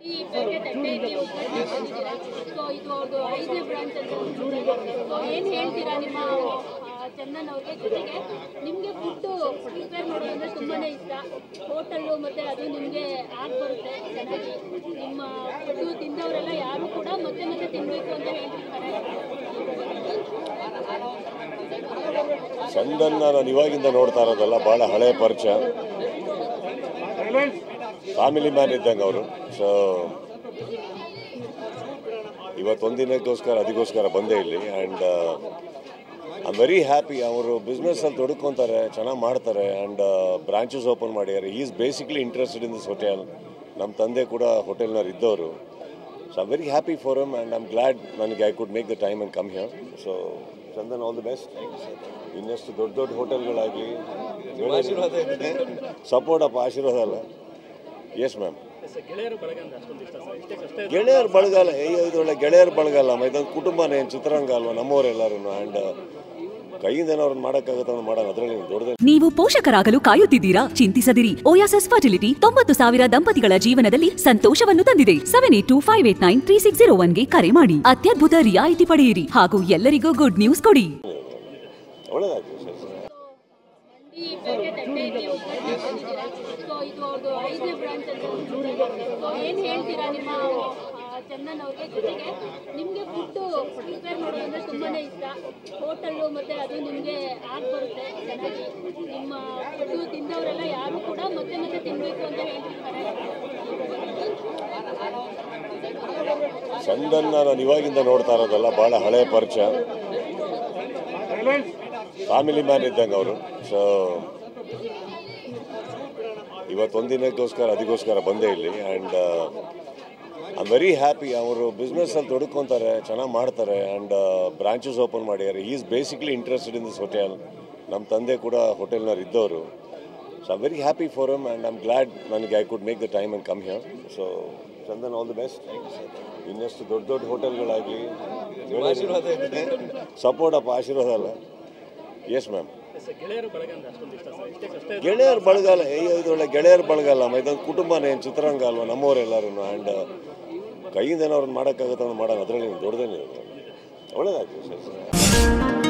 ಈ ಪೇಟೆ ತಟ್ಟೆಯಲ್ಲಿ ಉದ್ಘಾಟನೆ ಮಾಡಿದ್ದೀರಾ. ಸೊ ಇದು ಅವ್ರದ್ದು 5ನೇ ಬ್ರಾಂಚ್ ಅಂತ ಸೊ ಏನು ಹೇಳ್ತೀರಾ ನಿಮ್ಮ ಚಂದನ್ ಅವ್ರಿಗೆ? ಜೊತೆಗೆ ನಿಮಗೆ ಫುಡ್ಡು ಪ್ರಿಪೇರ್ ಮಾಡೋದಂದ್ರೆ ತುಂಬಾ ಇಷ್ಟ. ಹೋಟೆಲ್ಲು ಮತ್ತು ಅದು ನಿಮಗೆ ಆಗಿ ಬರುತ್ತೆ ಚೆನ್ನಾಗಿ. ನಿಮ್ಮ ಫುಡ್ಡು ತಿಂದವರೆಲ್ಲ ಯಾರು ಕೂಡ ಮತ್ತೆ ಮತ್ತೆ ತಿನ್ನಬೇಕು ಅಂತ ಹೇಳ್ತಿರ್ತಾರೆ. ಚಂದನ್ ನಾನು ಇವಾಗಿಂದ ನೋಡ್ತಾ ಇರೋದಲ್ಲ, ಭಾಳ ಹಳೆ ಪರಿಚಯ, ಫ್ಯಾಮಿಲಿ ಮ್ಯಾನ್ ಇದ್ದಂಗೆ ಅವರು. ಸೊ ಇವತ್ತೊಂದಿನಕ್ಕೋಸ್ಕರ ಅದಕ್ಕೋಸ್ಕರ ಬಂದೆ ಇಲ್ಲಿ. And I am very happy. ಅವರು ಬಿಸ್ನೆಸ್ಸಲ್ಲಿ ತೊಡ್ಕೊತಾರೆ, ಚೆನ್ನಾಗಿ ಮಾಡ್ತಾರೆ. ಆ್ಯಂಡ್ ಬ್ರಾಂಚಸ್ ಓಪನ್ ಮಾಡಿದ್ದಾರೆ. Is basically interested in this hotel. ನಮ್ಮ ತಂದೆ ಕೂಡ ಹೋಟೆಲ್ನವ್ರು ಇದ್ದವರು. So I am very happy for him and I am glad ನನಗೆ I could make the time and come here. So Chandan, all the best. ಇನ್ನಷ್ಟು ದೊಡ್ಡ ದೊಡ್ಡ ಹೋಟೆಲ್ಗಳಾಗಲಿ, ಸಪೋರ್ಟ್ ಅಪ್ಪ, ಆಶೀರ್ವಾದ ಅಲ್ಲ. Yes ma'am. ಗೆಳೆಯರ ಬಳಗಲ್ಲ, ಇದೊಳ್ಳೆ ಗೆಳೆಯರ ಬಳಗಲ್ಲ, ಇದೊಂದು ಕುಟುಂಬನೇ, ಚಿತ್ರರಂಗ ಅಲ್ವಾ, ನಮ್ಮವರೆಲ್ಲರೂ. ಆ್ಯಂಡ್ ಕೈಯಿಂದ ಅವ್ರನ್ನ ಮಾಡೋಕ್ಕಾಗತ್ತ ಮಾಡೋಣ, ಅದರಲ್ಲಿ ದೊಡ್ಡದೇ. ನೀವು ಪೋಷಕರಾಗಲು ಕಾಯುತ್ತಿದ್ದೀರಾ? ಚಿಂತಿಸದಿರಿ. ಓಯಾಸಸ್ ಫರ್ಟಿಲಿಟಿ 90,000 ದಂಪತಿಗಳ ಜೀವನದಲ್ಲಿ ಸಂತೋಷವನ್ನು ತಂದಿದೆ. 7825893601ಗೆ ಕರೆ ಮಾಡಿ. ಅತ್ಯದ್ಭುತ ರಿಯಾಯಿತಿ ಪಡೆಯಿರಿ ಹಾಗೂ ಎಲ್ಲರಿಗೂ ಗುಡ್ ನ್ಯೂಸ್ ಕೊಡಿ. ಒಳ್ಳೆದಾಗ್ತದೆ. ಈ ಪೇಟೆ ತಟ್ಟೆಯಲ್ಲಿ ಉದ್ಘಾಟನೆ ಮಾಡಿದ್ದೀರಾ. ಸೊ ಇದು ಅವ್ರದ್ದು 5ನೇ ಬ್ರಾಂಚ್ ಅಂತ ಸೊ ಏನು ಹೇಳ್ತೀರಾ ನಿಮ್ಮ ಚಂದನ್ ಅವ್ರಿಗೆ? ಜೊತೆಗೆ ನಿಮಗೆ ಫುಡ್ಡು ಪ್ರಿಪೇರ್ ಮಾಡೋದಂದ್ರೆ ತುಂಬಾ ಇಷ್ಟ. ಹೋಟೆಲ್ಲು ಮತ್ತು ಅದು ನಿಮಗೆ ಆಗಿ ಬರುತ್ತೆ ಚೆನ್ನಾಗಿ. ನಿಮ್ಮ ಫುಡ್ಡು ತಿಂದವರೆಲ್ಲ ಯಾರು ಕೂಡ ಮತ್ತೆ ಮತ್ತೆ ತಿನ್ನಬೇಕು ಅಂತ ಹೇಳ್ತಿರ್ತಾರೆ. ಚಂದನ್ ನಾನು ಇವಾಗಿಂದ ನೋಡ್ತಾ ಇರೋದಲ್ಲ, ಭಾಳ ಹಳೆ ಪರಿಚಯ, ಫ್ಯಾಮಿಲಿ ಮ್ಯಾನ್ ಇದ್ದಂಗೆ ಅವರು. ಸೊ ಇವತ್ತೊಂದಿನಕ್ಕೋಸ್ಕರ ಅದಕ್ಕೋಸ್ಕರ ಬಂದೆ ಇಲ್ಲಿ. And I am very happy. ಅವರು ಬಿಸ್ನೆಸ್ಸಲ್ಲಿ ತೊಡ್ಕೊತಾರೆ, ಚೆನ್ನಾಗಿ ಮಾಡ್ತಾರೆ. ಆ್ಯಂಡ್ ಬ್ರಾಂಚಸ್ ಓಪನ್ ಮಾಡಿದ್ದಾರೆ. Is basically interested in this hotel. ನಮ್ಮ ತಂದೆ ಕೂಡ ಹೋಟೆಲ್ನವ್ರು ಇದ್ದವರು. So I am very happy for him and I am glad ನನಗೆ I could make the time and come here. So Chandan, all the best. ಇನ್ನಷ್ಟು ದೊಡ್ಡ ದೊಡ್ಡ ಹೋಟೆಲ್ಗಳಾಗಲಿ, ಸಪೋರ್ಟ್ ಅಪ್ಪ, ಆಶೀರ್ವಾದ ಅಲ್ಲ. Yes ma'am. ಗೆಳೆಯರ ಬಳಗಲ್ಲ, ಇದೊಳ್ಳೆ ಗೆಳೆಯರ ಬಳಗಲ್ಲ, ಇದೊಂದು ಕುಟುಂಬನೇ, ಚಿತ್ರರಂಗ ಅಲ್ವಾ, ನಮ್ಮವರೆಲ್ಲರೂ. ಆ್ಯಂಡ್ ಕೈಯಿಂದ ಅವ್ರನ್ನ ಮಾಡೋಕ್ಕಾಗತ್ತ ಮಾಡೋಣ, ಅದರಲ್ಲಿ ದೊಡ್ಡದೇನಿದೆ. ಒಳ್ಳೆದಾಗ್ತದೆ ಸರ್.